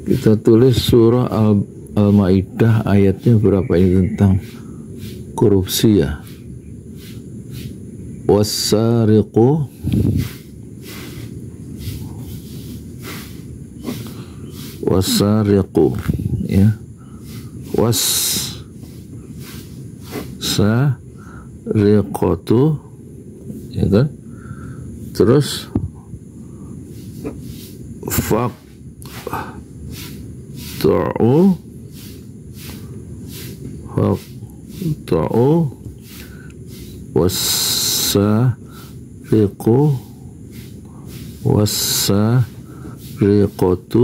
Kita tulis surah Al-Maidah ayatnya berapa ini tentang korupsi ya. Wassariqu ya. Wassariqatu ya kan. Terus faqta'u wassariqatu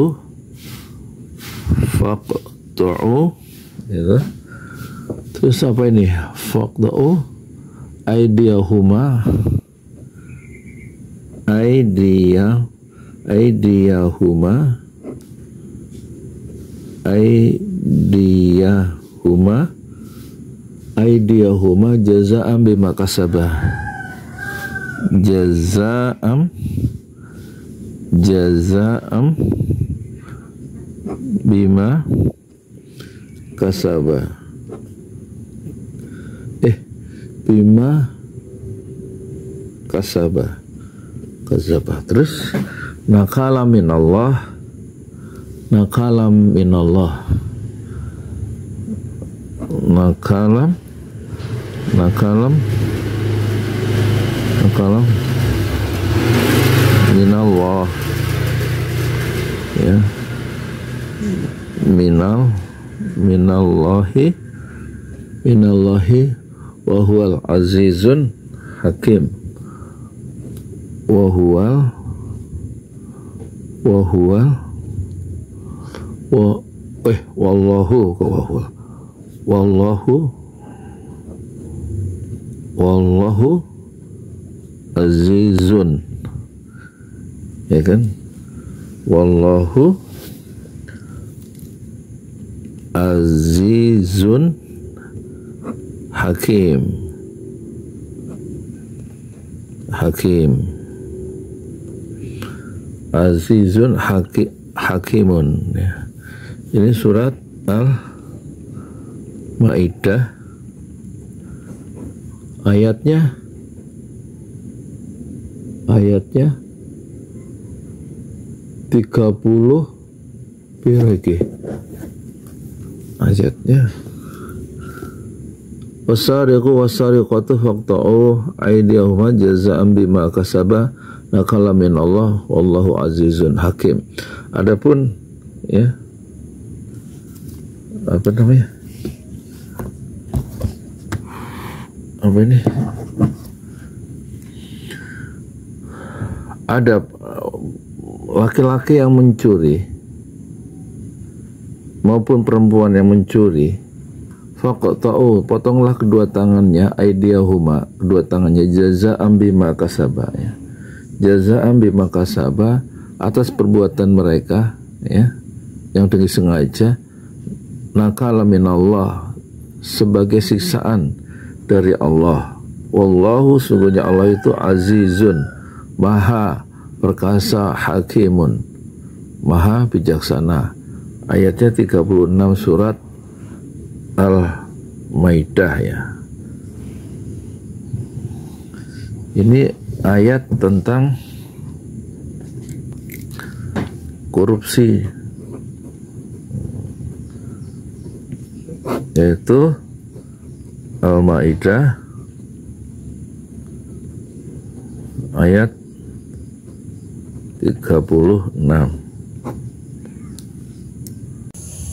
faqta'u gitu. Terus apa ini? Faqta'u aydiyahuma jazaa'an bima kasabah. Jazaa'an bima kasabah. Bima kasabah. Terus nakalam minallah. Nakalam minallah ya. Minallahi wa huwal azizun hakim. Wallahu azizun ya kan. Wallahu azizun hakim. Azizun hakimun ya. Ini surat Al-Maidah ayatnya 30 piragi ayatnya. Wasariqatu faqta'u aydiyahuma jazaa'an bima kasaba nakala minallah wallahu azizun hakim. Adapun ya apa namanya? Apa ini? Ada laki-laki yang mencuri maupun perempuan yang mencuri, faqta'u, potonglah kedua tangannya, aydiyahuma, kedua tangannya, jazaa'an bima kasaba ya. Jazaa'an bima kasaba, atas perbuatan mereka ya yang dengan sengaja, nakala minallah, sebagai siksaan dari Allah. Wallahu, sungguhnya Allah itu azizun, maha perkasa, hakimun, maha bijaksana. Ayatnya 36 surat Al-Maidah ya. Ini ayat tentang korupsi, yaitu Al-Maidah ayat 36.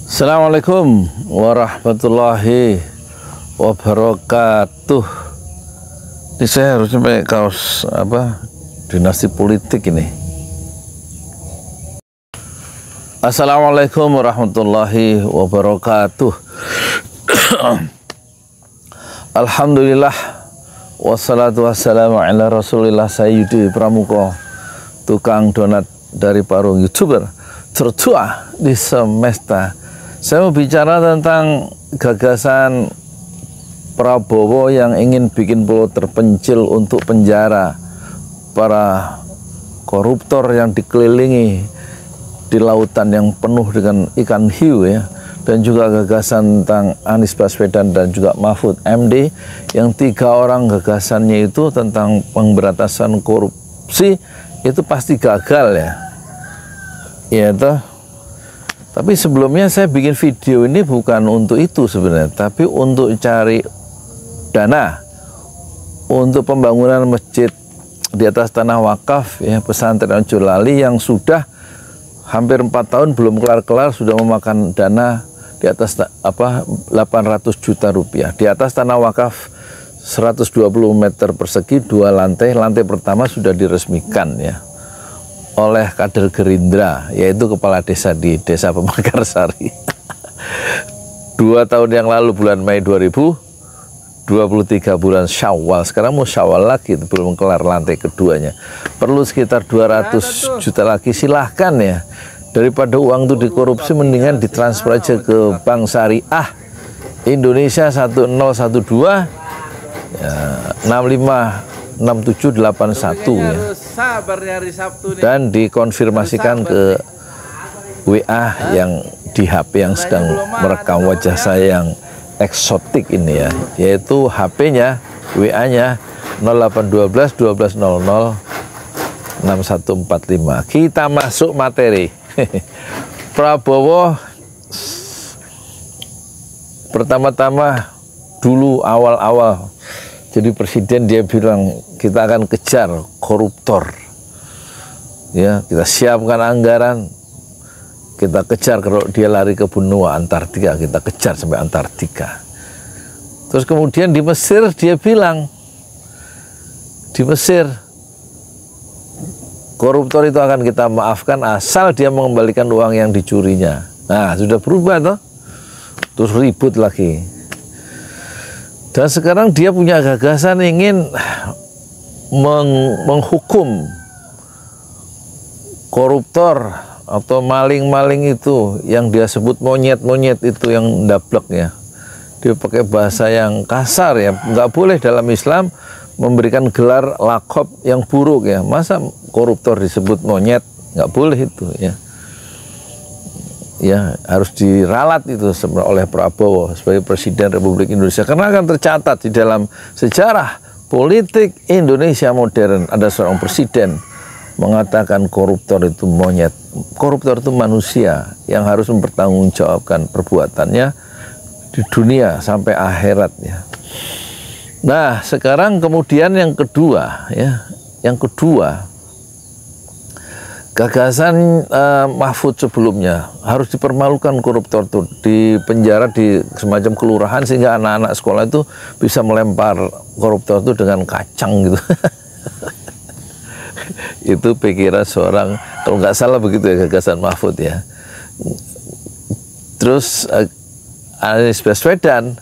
Assalamualaikum warahmatullahi wabarakatuh. Ini saya harus sampai kaos apa dinasti politik ini. Assalamualaikum warahmatullahi wabarakatuh. Alhamdulillah wassalatu wassalamu ala rasulillah sayyidi pramuka, tukang donat dari parung YouTuber tertua di semesta. Saya mau bicara tentang gagasan Prabowo yang ingin bikin pulau terpencil untuk penjara para koruptor yang dikelilingi di lautan yang penuh dengan ikan hiu ya, dan juga gagasan tentang Anies Baswedan dan juga Mahfud MD, yang 3 orang gagasannya itu tentang pemberantasan korupsi itu pasti gagal ya. Ya toh. Tapi sebelumnya saya bikin video ini bukan untuk itu sebenarnya, tapi untuk cari dana untuk pembangunan masjid di atas tanah wakaf ya, pesantren Jolali yang sudah hampir 4 tahun belum kelar-kelar, sudah memakan dana di atas 800 juta rupiah di atas tanah wakaf 120 meter persegi, 2 lantai. Lantai pertama sudah diresmikan ya oleh kader Gerindra, yaitu kepala desa di Desa Pemekarsari. 2 tahun yang lalu bulan Mei 2023 bulan Syawal, sekarang mau Syawal lagi, belum kelar lantai keduanya. Perlu sekitar 200 juta lagi, silahkan ya. Daripada uang itu dikorupsi, mendingan ditransfer aja ke Bank Syariah Indonesia 1012 ya, 656781 ya. Dan dikonfirmasikan ke WA yang di HP yang sedang merekam wajah saya yang eksotik ini ya, yaitu HP-nya, WA-nya 0812 1200 6145. Kita masuk materi. Prabowo pertama-tama dulu awal-awal jadi presiden, dia bilang kita akan kejar koruptor ya, kita siapkan anggaran, kita kejar. Kalau dia lari ke benua Antartika, kita kejar sampai Antartika. Terus kemudian di Mesir dia bilang, di Mesir koruptor itu akan kita maafkan asal dia mengembalikan uang yang dicurinya. Nah, sudah berubah toh, terus ribut lagi. Dan sekarang dia punya gagasan ingin menghukum koruptor atau maling-maling itu yang dia sebut monyet-monyet itu yang ndablek ya. Dia pakai bahasa yang kasar ya, nggak boleh dalam Islam memberikan gelar lakob yang buruk ya. Masa koruptor disebut monyet, nggak boleh itu ya. Ya harus diralat itu oleh Prabowo sebagai Presiden Republik Indonesia, karena akan tercatat di dalam sejarah politik Indonesia modern ada seorang presiden mengatakan koruptor itu monyet. Koruptor itu manusia yang harus mempertanggungjawabkan perbuatannya di dunia sampai akhiratnya. Nah, sekarang kemudian yang kedua ya, yang kedua gagasan Mahfud sebelumnya harus dipermalukan koruptor itu, di penjara di semacam kelurahan sehingga anak-anak sekolah itu bisa melempar koruptor itu dengan kacang gitu. Itu pikiran seorang, kalau nggak salah begitu ya gagasan Mahfud ya. Terus Anies Baswedan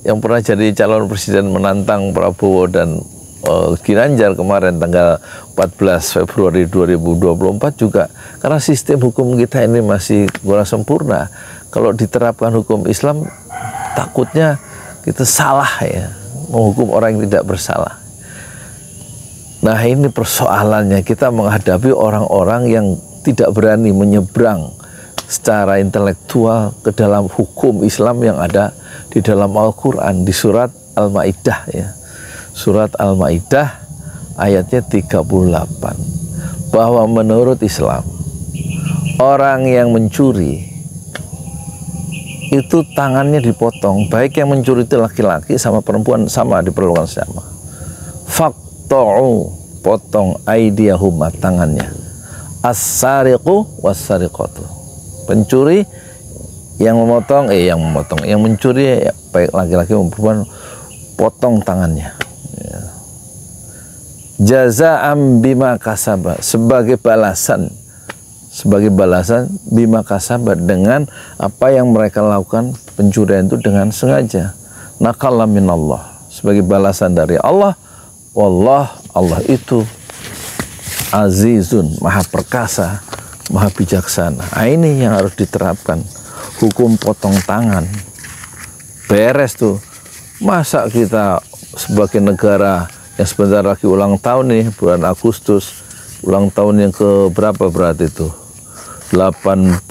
yang pernah jadi calon presiden menantang Prabowo dan Ginanjar kemarin tanggal 14 Februari 2024 juga, karena sistem hukum kita ini masih kurang sempurna. Kalau diterapkan hukum Islam takutnya kita salah ya, menghukum orang yang tidak bersalah. Nah, ini persoalannya, kita menghadapi orang-orang yang tidak berani menyeberang secara intelektual ke dalam hukum Islam yang ada di dalam Al-Quran, di surat Al-Ma'idah ya. Surat Al-Ma'idah ayatnya 38, bahwa menurut Islam orang yang mencuri itu tangannya dipotong, baik yang mencuri itu laki-laki sama perempuan sama diperlukan sama. Faqta'u, potong, aydiyahuma, tangannya, as-sariqu was-sariqatu, pencuri yang memotong yang mencuri baik laki-laki maupun perempuan, potong tangannya. Jazaa'am bima kasaba, sebagai balasan bima kasaba, dengan apa yang mereka lakukan pencurian itu dengan sengaja. Nakalla minallah, sebagai balasan dari Allah. Wallah, Allah itu azizun, maha perkasa, maha bijaksana. Nah, ini yang harus diterapkan, hukum potong tangan. Beres tuh. Masa kita sebagai negara yang sebentar lagi ulang tahun nih, bulan Agustus, ulang tahun yang ke berapa berarti itu? 45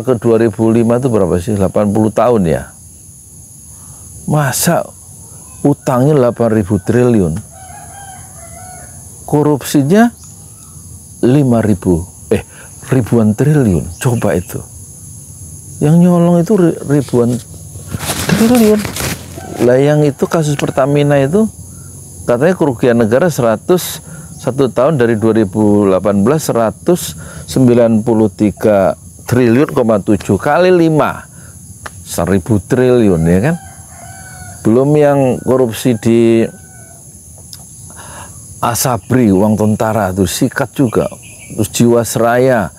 ke 2005 itu berapa sih? 80 tahun ya. Masa utangnya 8.000 triliun, korupsinya ribuan triliun. Coba itu, yang nyolong itu ribuan triliun. Lah yang itu kasus Pertamina itu katanya kerugian negara 101 tahun dari 2018 193 triliun, 7 kali 5 1.000 triliun ya kan. Belum yang korupsi di Asabri, uang tentara itu sikat juga. Terus Jiwasraya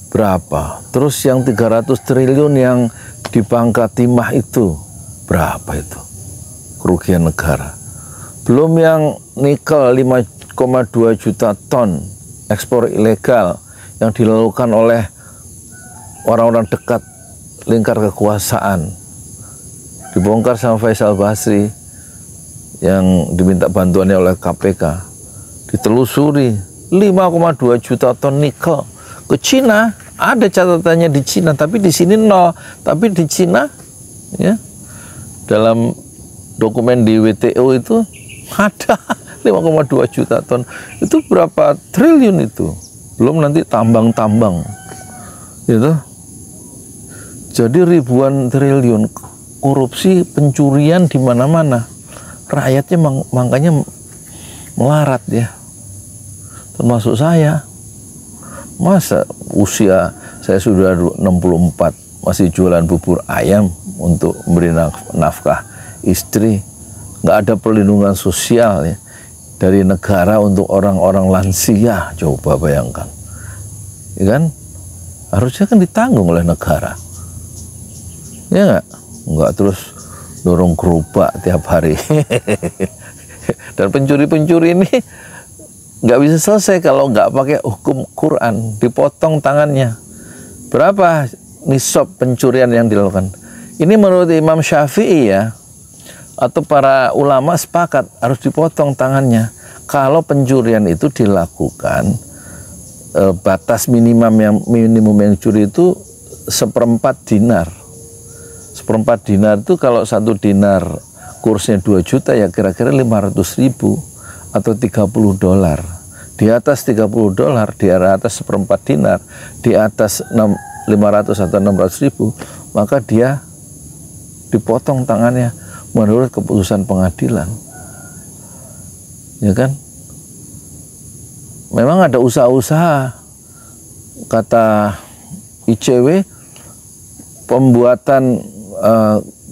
berapa, terus yang 300 triliun yang di Bangka Timah itu berapa itu kerugian negara. Belum yang nikel 5,2 juta ton ekspor ilegal yang dilakukan oleh orang-orang dekat lingkar kekuasaan, dibongkar sama Faisal Basri yang diminta bantuannya oleh KPK. Ditelusuri 5,2 juta ton nikel ke Cina. Ada catatannya di Cina, tapi di sini nol. Tapi di Cina ya, dalam dokumen di WTO itu ada 5,2 juta ton. Itu berapa triliun itu? Belum nanti tambang-tambang gitu. Jadi ribuan triliun korupsi, pencurian di mana-mana. Rakyatnya makanya melarat ya. Termasuk saya. Masa usia saya sudah 64 masih jualan bubur ayam untuk memberi nafkah istri. Nggak ada perlindungan sosial ya dari negara untuk orang-orang lansia. Coba bayangkan, ya kan? Harusnya kan ditanggung oleh negara, ya nggak terus dorong gerobak tiap hari. Dan pencuri-pencuri ini nggak bisa selesai kalau nggak pakai hukum Quran, dipotong tangannya. Berapa nisab pencurian yang dilakukan? Ini menurut Imam Syafi'i ya, atau para ulama sepakat harus dipotong tangannya. Kalau pencurian itu dilakukan, batas minimum yang curi itu 1/4 dinar. 1/4 dinar itu kalau 1 dinar kursnya 2 juta ya kira-kira 500.000 atau 30 dolar. Di atas 30 dolar, di atas 1/4 dinar, di atas 500 atau 600.000, maka dia dipotong tangannya menurut keputusan pengadilan. Ya kan? Memang ada usaha-usaha, kata ICW, pembuatan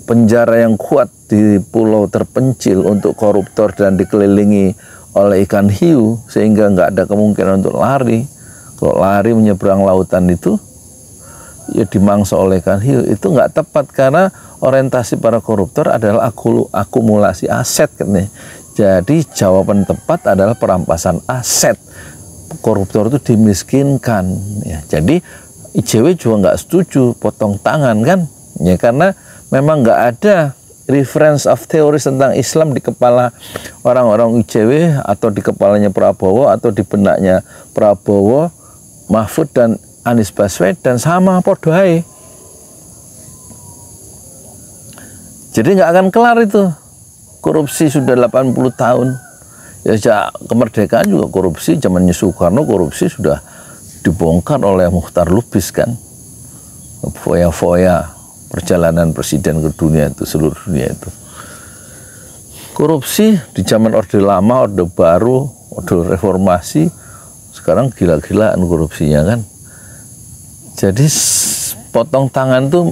penjara yang kuat di pulau terpencil untuk koruptor dan dikelilingi oleh ikan hiu sehingga nggak ada kemungkinan untuk lari. Kalau lari menyeberang lautan itu ya dimangsa oleh ikan hiu, itu nggak tepat karena orientasi para koruptor adalah akumulasi aset katanya. Jadi jawaban tepat adalah perampasan aset. Koruptor itu dimiskinkan ya. Jadi ICW juga nggak setuju potong tangan kan ya, karena memang nggak ada reference of teoris tentang Islam di kepala orang-orang ICW atau di kepalanya Prabowo atau di benaknya Prabowo, Mahfud dan Anies Baswedan sama podohai. Jadi nggak akan kelar itu. Korupsi sudah 80 tahun. Ya sejak kemerdekaan juga korupsi, zamannya Soekarno korupsi sudah dibongkar oleh Muchtar Lubis kan. Foya-foya perjalanan presiden ke dunia itu, seluruh dunia itu. Korupsi di zaman Orde Lama, Orde Baru, Orde Reformasi, sekarang gila-gilaan korupsinya kan. Jadi potong tangan tuh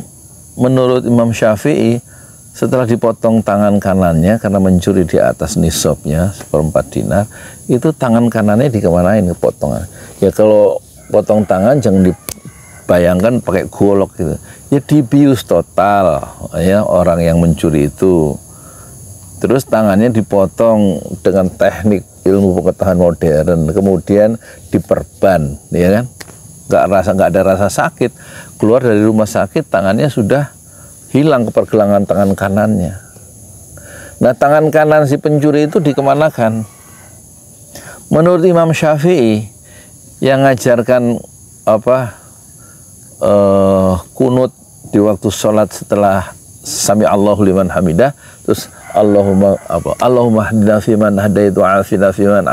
menurut Imam Syafi'i, setelah dipotong tangan kanannya karena mencuri di atas nisabnya 1/4 dinar, itu tangan kanannya dikemanain kepotongan. Ya kalau potong tangan jangan dibayangkan pakai golok gitu. Ya dibius total ya orang yang mencuri itu. Terus tangannya dipotong dengan teknik ilmu pengetahuan modern, kemudian diperban, ya kan? Nggak ada rasa sakit. Keluar dari rumah sakit tangannya sudah hilang kepergelangan tangan kanannya. Nah tangan kanan si pencuri itu dikemanakan? Menurut Imam Syafi'i yang ngajarkan kunut di waktu sholat setelah sami Allahu liman hamidah, terus Allahumma hdina fiman hadait wa afina fiman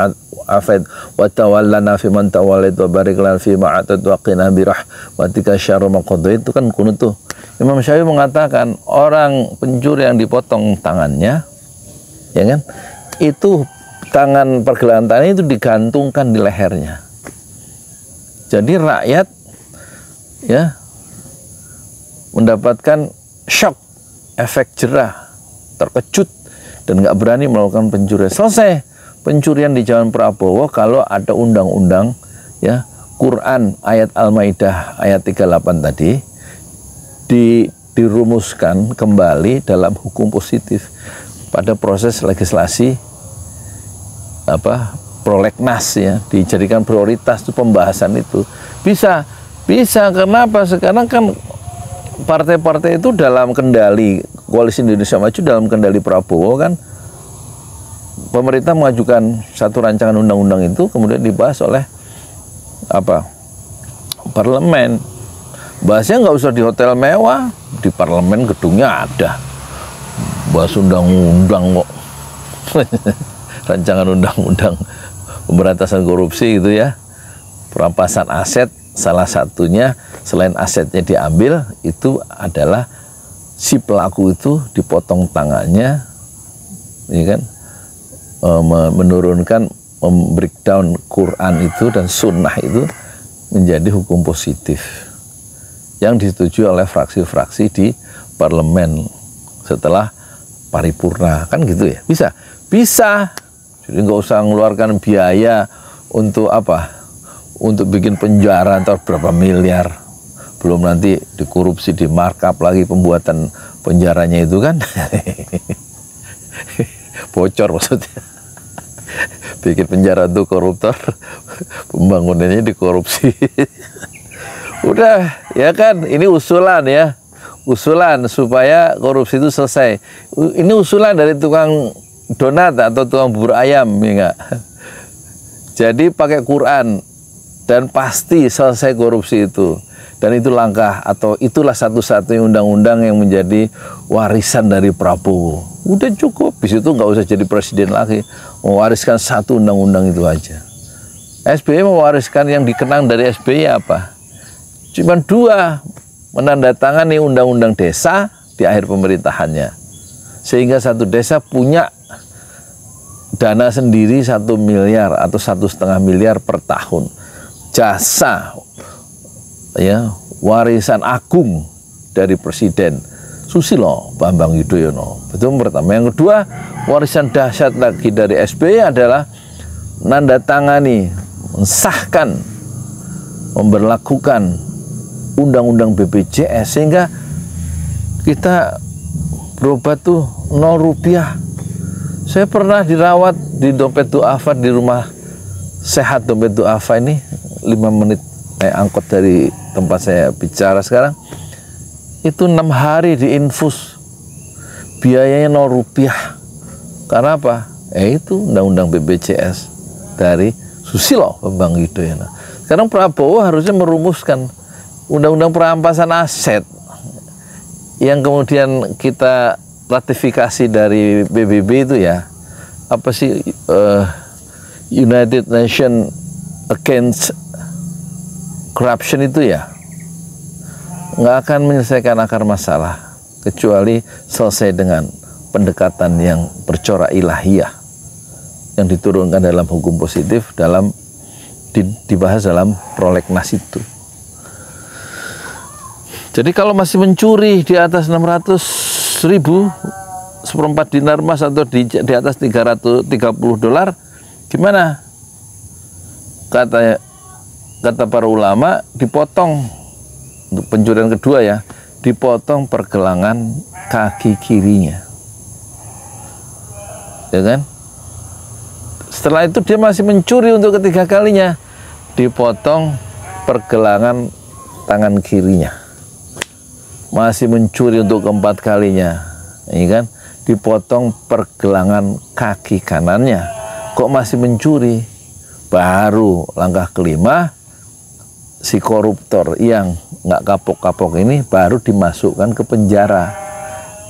afait wa tawallana fiman tawallait wa barik lana fima atait wa qina bi rahmatika syarra ma qadait. Itu kan kunut tuh. Imam Syafi'i mengatakan orang pencuri yang dipotong tangannya, ya kan, itu tangan pergelangan tangannya itu digantungkan di lehernya. Jadi rakyat ya mendapatkan shock, efek jerah, terkejut, dan nggak berani melakukan pencurian. Selesai pencurian di zaman Prabowo kalau ada undang-undang ya Quran ayat Al-Maidah ayat 38 tadi dirumuskan kembali dalam hukum positif pada proses legislasi prolegnas ya, dijadikan prioritas itu pembahasan itu. Bisa karena apa? Sekarang kan partai-partai itu dalam kendali Koalisi Indonesia Maju, dalam kendali Prabowo kan, pemerintah mengajukan satu rancangan undang-undang itu kemudian dibahas oleh parlemen. Bahasnya nggak usah di hotel mewah, di parlemen gedungnya ada, bahas undang-undang kok. Rancangan undang-undang pemberantasan korupsi gitu ya, perampasan aset, salah satunya selain asetnya diambil itu adalah si pelaku itu dipotong tangannya, ya kan, menurunkan, breakdown Quran itu dan sunnah itu menjadi hukum positif yang disetujui oleh fraksi-fraksi di parlemen setelah paripurna, kan gitu ya. Bisa. Jadi nggak usah mengeluarkan biaya untuk untuk bikin penjara antar berapa miliar, belum nanti dikorupsi, di markup lagi pembuatan penjaranya itu kan. Bocor maksudnya. Bikin penjara untuk koruptor, pembangunannya dikorupsi. Udah ya kan, ini usulan ya, usulan supaya korupsi itu selesai. Ini usulan dari tukang donat atau tukang bubur ayam, ya enggak? Jadi pakai Quran dan pasti selesai korupsi itu. Dan itu langkah atau itulah satu-satunya undang-undang yang menjadi warisan dari Prabowo. Udah cukup, di situ nggak usah jadi presiden lagi, mewariskan satu undang-undang itu aja. SBY mewariskan yang dikenang dari SBY apa? Cuma 2, menandatangani undang-undang desa di akhir pemerintahannya, sehingga satu desa punya dana sendiri 1 miliar atau 1,5 miliar per tahun. Jasa ya, warisan agung dari Presiden Susilo Bambang Yudhoyono. Itu yang pertama. Yang kedua, warisan dahsyat lagi dari SBY adalah menandatangani, mensahkan, memberlakukan undang-undang BPJS sehingga kita berobat tuh 0 rupiah. Saya pernah dirawat di Dompet Du'afa, di rumah sehat Dompet Du'afa ini, 5 menit naik angkot dari tempat saya bicara sekarang. Itu 6 hari diinfus, biayanya 0 rupiah. Karena apa? Itu undang-undang BPJS dari Susilo Bambang Yudhoyono. Sekarang Prabowo harusnya merumuskan undang-undang perampasan aset yang kemudian kita ratifikasi dari PBB itu ya, apa sih, United Nations Against Corruption itu ya, nggak akan menyelesaikan akar masalah kecuali selesai dengan pendekatan yang bercorak ilahiyah yang diturunkan dalam hukum positif, dalam dibahas dalam prolegnas itu. Jadi kalau masih mencuri di atas 600.000, 1/4 dinar emas atau di atas $330, gimana? Kata para ulama, dipotong, untuk pencurian kedua ya, dipotong pergelangan kaki kirinya, ya kan? Setelah itu dia masih mencuri untuk ketiga kalinya, dipotong pergelangan tangan kirinya. Masih mencuri untuk keempat kalinya, ya kan? Dipotong pergelangan kaki kanannya. Kok masih mencuri? Baru langkah kelima, si koruptor yang nggak kapok-kapok ini baru dimasukkan ke penjara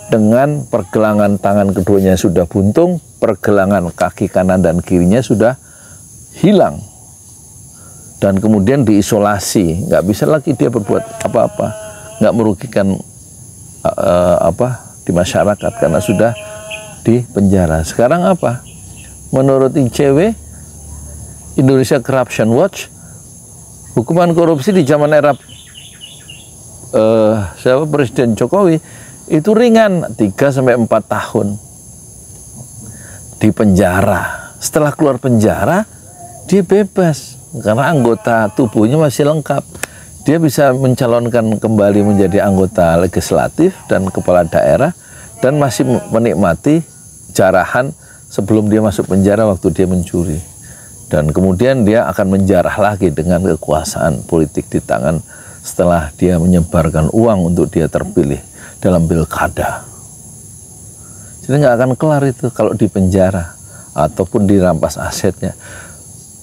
dengan pergelangan tangan keduanya sudah buntung, pergelangan kaki kanan dan kirinya sudah hilang, dan kemudian diisolasi, nggak bisa lagi dia berbuat apa-apa, nggak merugikan di masyarakat karena sudah di penjara. Sekarang apa? Menurut ICW, Indonesia Corruption Watch, hukuman korupsi di zaman era Presiden Jokowi itu ringan, 3-4 tahun di penjara. Setelah keluar penjara, dia bebas karena anggota tubuhnya masih lengkap. Dia bisa mencalonkan kembali menjadi anggota legislatif dan kepala daerah dan masih menikmati jarahan sebelum dia masuk penjara waktu dia mencuri. Dan kemudian dia akan menjarah lagi dengan kekuasaan politik di tangan setelah dia menyebarkan uang untuk dia terpilih dalam pilkada. Jadi nggak akan kelar itu kalau di penjara ataupun dirampas asetnya.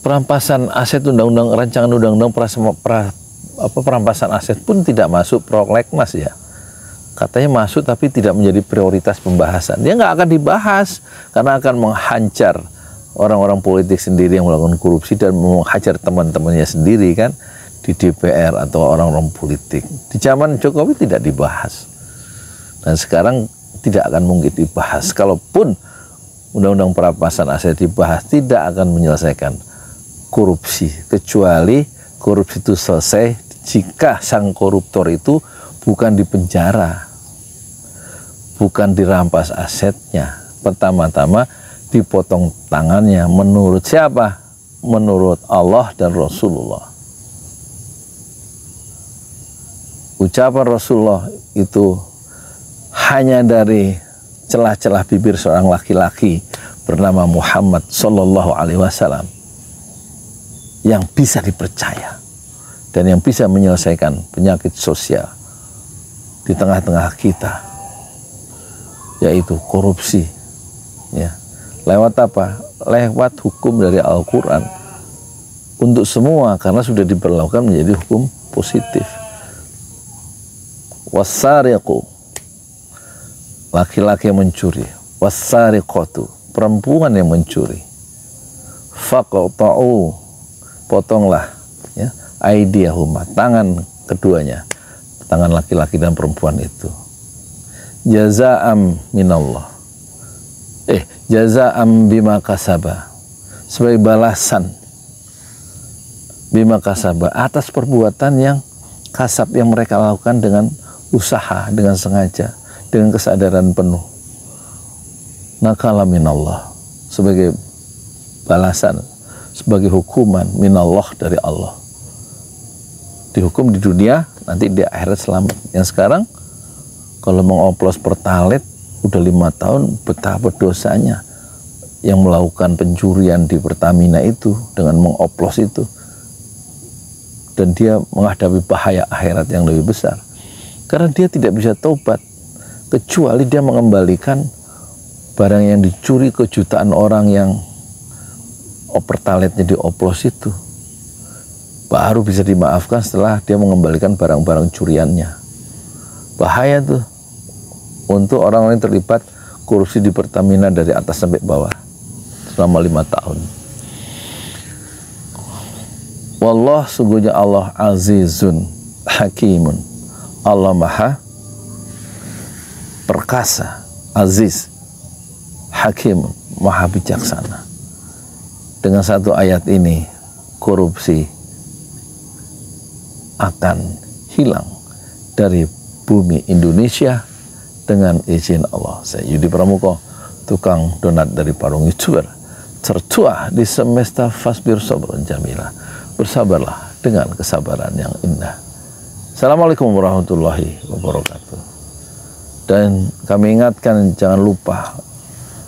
Perampasan aset rancangan undang-undang perampasan aset pun tidak masuk prolegnas ya. Katanya masuk tapi tidak menjadi prioritas pembahasan. Dia nggak akan dibahas karena akan menghancur orang-orang politik sendiri yang melakukan korupsi dan menghajar teman-temannya sendiri kan di DPR atau orang-orang politik. Di zaman Jokowi tidak dibahas. Dan sekarang tidak akan mungkin dibahas. Kalaupun undang-undang perampasan aset dibahas, tidak akan menyelesaikan korupsi. Kecuali korupsi itu selesai jika sang koruptor itu bukan di penjara, bukan dirampas asetnya. Pertama-tama dipotong tangannya. Menurut siapa? Menurut Allah dan Rasulullah. Ucapan Rasulullah itu hanya dari celah-celah bibir seorang laki-laki bernama Muhammad Sallallahu Alaihi Wasallam yang bisa dipercaya dan yang bisa menyelesaikan penyakit sosial di tengah-tengah kita, yaitu korupsi. Ya. Lewat apa? Lewat hukum dari Al-Quran untuk semua, karena sudah diberlakukan menjadi hukum positif. Wasariqu, laki-laki yang mencuri. Wasariqatu, perempuan yang mencuri. Faqta'u, potonglah ya, aydiyahuma, tangan keduanya, tangan laki-laki dan perempuan itu. Jazaa'am minallah, jazaa'am bima kasaba, sebagai balasan bima kasaba, atas perbuatan yang kasab yang mereka lakukan dengan usaha, dengan sengaja, dengan kesadaran penuh. Nakala minallah, sebagai balasan, sebagai hukuman minallah dari Allah. Dihukum di dunia, nanti di akhirat selamat. Yang sekarang kalau mengoplos pertalite udah 5 tahun, betapa dosanya yang melakukan pencurian di Pertamina itu dengan mengoplos itu, dan dia menghadapi bahaya akhirat yang lebih besar karena dia tidak bisa tobat kecuali dia mengembalikan barang yang dicuri ke jutaan orang yang pertalite-nya dioplos itu. Baru bisa dimaafkan setelah dia mengembalikan barang-barang curiannya. Bahaya tuh untuk orang-orang yang terlibat korupsi di Pertamina dari atas sampai bawah selama 5 tahun. Wallah, sungguhnya Allah azizun hakimun, Allah maha perkasa, aziz, hakim, maha bijaksana. Dengan satu ayat ini korupsi akan hilang dari bumi Indonesia dengan izin Allah. Saya Yudi Pramuko, tukang donat dari Parung YouTuber, tertua di semesta Fasbir Sabrun Jamila. Bersabarlah dengan kesabaran yang indah. Assalamualaikum warahmatullahi wabarakatuh. Dan kami ingatkan, jangan lupa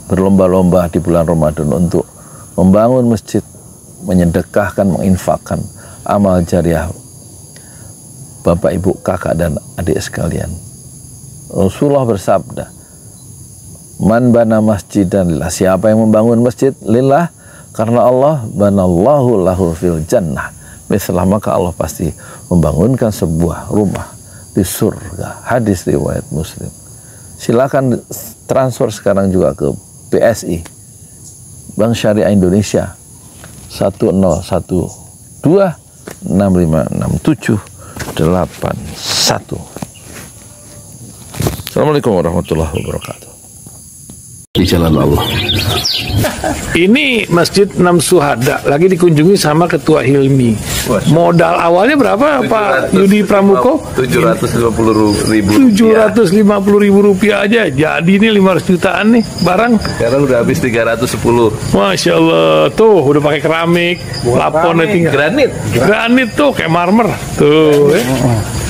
berlomba-lomba di bulan Ramadan untuk membangun masjid, menyedekahkan, menginfakkan amal jariah Bapak, Ibu, kakak, dan adik sekalian. Rasulullah bersabda, man bana masjidan lillah, siapa yang membangun masjid lillah, karena Allah banallahu lahu fil jannah mislah, maka Allah pasti membangunkan sebuah rumah di surga. Hadis riwayat Muslim. Silakan transfer sekarang juga ke BSI, Bank Syariah Indonesia, 1012656781. Assalamualaikum warahmatullahi wabarakatuh. Di jalan Allah. Ini Masjid Enam Syuhada lagi dikunjungi sama Ketua Hilmi. Modal awalnya berapa Pak Yudi Pramuko? 750.000 rupiah aja. Jadi ini 500 jutaan nih barang. Sekarang udah habis 310. Masya Allah, tuh udah pakai keramik, plafon granit tuh kayak marmer tuh.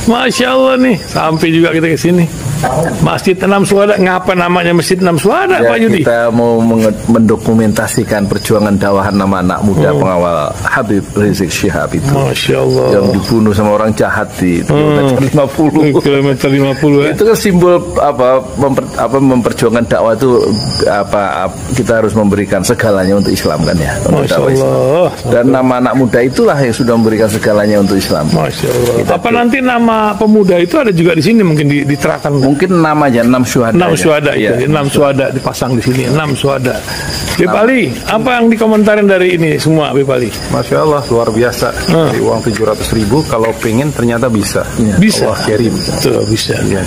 Masya Allah nih, sampai juga kita ke sini. Masjid Enam Syuhada, ngapa namanya Masjid Enam Syuhada, ya, Pak Yudi? Kita mau mendokumentasikan perjuangan dakwah nama anak muda pengawal Habib Rizik Syihab itu. Masya Allah. Yang dibunuh sama orang jahat di kilometer 50. Kilometer 50 ya. Itu kan simbol memperjuangkan dakwah itu kita harus memberikan segalanya untuk Islam kan ya. Masya Allah. Islam. Dan nama anak muda itulah yang sudah memberikan segalanya untuk Islam. Masya Allah. Apa nanti nama pemuda itu ada juga di sini mungkin diterapkan? Mungkin namanya Enam Syuhada. Enam Syuhada ya. itu, Enam Syuhada dipasang di sini. Enam Syuhada. Bipali, apa yang dikomentarin dari ini semua, Bipali? Masya Allah, luar biasa. Dari uang 700.000, kalau pengen ternyata bisa. Ya. Bisa. Allah kirim. Betul, bisa. Ya,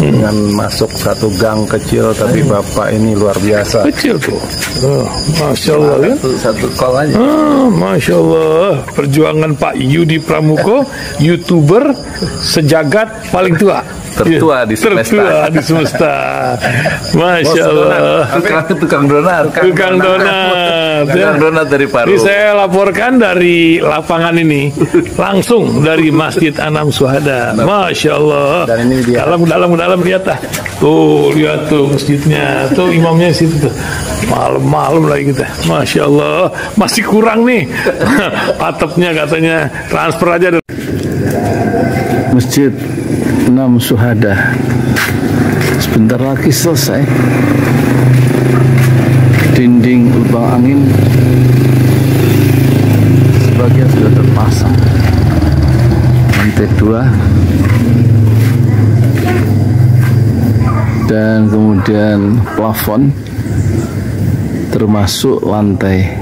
dengan masuk satu gang kecil, tapi Bapak ini luar biasa. Kecil tuh. Masya Allah kan? Satu call aja. Masya Allah. Perjuangan Pak Yudi Pramuko, YouTuber sejagat paling tua. Tertua di semesta. Tertua di semesta. Masya Allah. Tukang donat. Tukang donat dari Paru. Ini saya laporkan dari lapangan ini, langsung dari Masjid Enam Syuhada. Masya Allah. Dan ini dia. Dalam lihat dah. Tuh lihat tuh masjidnya. Tuh imamnya di situ tuh. Malam-malam lagi kita. Masya Allah. Masih kurang nih. Atapnya katanya transfer aja. Masjid Enam Syuhada sebentar lagi selesai. Dinding lubang angin sebagian sudah terpasang, lantai 2 dan kemudian plafon termasuk lantai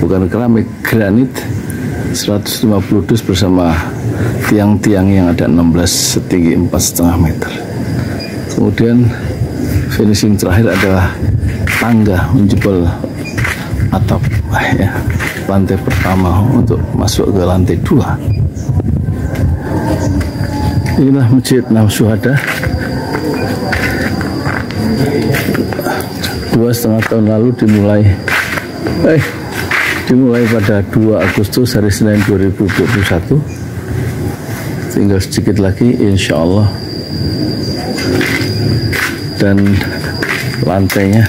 bukan keramik, granit 150 dus bersama tiang-tiang yang ada 16 setinggi 4,5 meter. Kemudian finishing terakhir adalah tangga menjebol atap ya, lantai pertama untuk masuk ke lantai 2. Inilah Masjid Enam Syuhada. 2,5 tahun lalu dimulai pada 2 Agustus hari Senin 2021. Tinggal sedikit lagi insya Allah, dan lantainya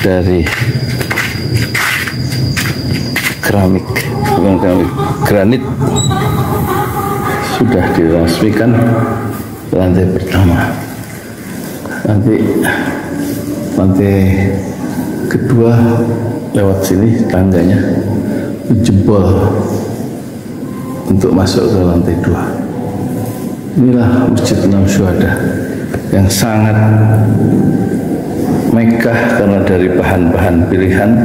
dari keramik, bukan keramik, granit sudah diresmikan lantai pertama. Nanti lantai kedua lewat sini tangganya jebol untuk masuk ke lantai 2. Inilah Masjid Enam Syuhada yang sangat megah karena dari bahan-bahan pilihan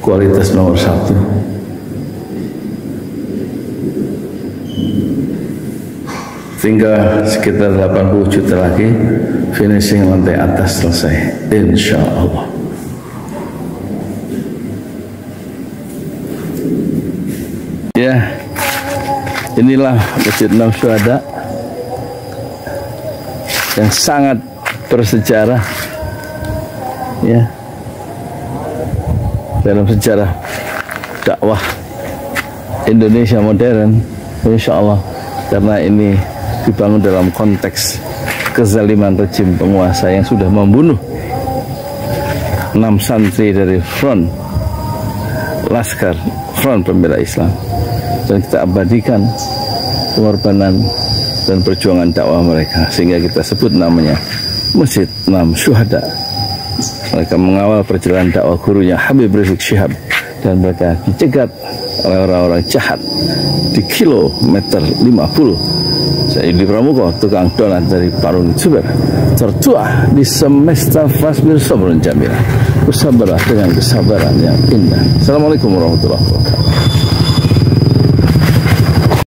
kualitas nomor 1. Tinggal sekitar 80 juta lagi finishing lantai atas selesai, insya Allah. Ya, inilah Masjid Enam Syuhada yang sangat bersejarah ya dalam sejarah dakwah Indonesia modern, insya Allah, karena ini dibangun dalam konteks kezaliman rejim penguasa yang sudah membunuh 6 santri dari front Laskar Front Pembela Islam, dan kita abadikan pengorbanan dan perjuangan dakwah mereka sehingga kita sebut namanya Masjid Enam Syuhada Mereka mengawal perjalanan dakwah gurunya Habib Rizik Syihab, dan mereka dicegat oleh orang-orang jahat di kilometer 50. Saya Yudi Pramuko, tukang donat dari Parung Juber, tertua di semesta fasbir sabrun jamil. Bersabarlah dengan kesabaran yang indah. Assalamualaikum warahmatullahi wabarakatuh.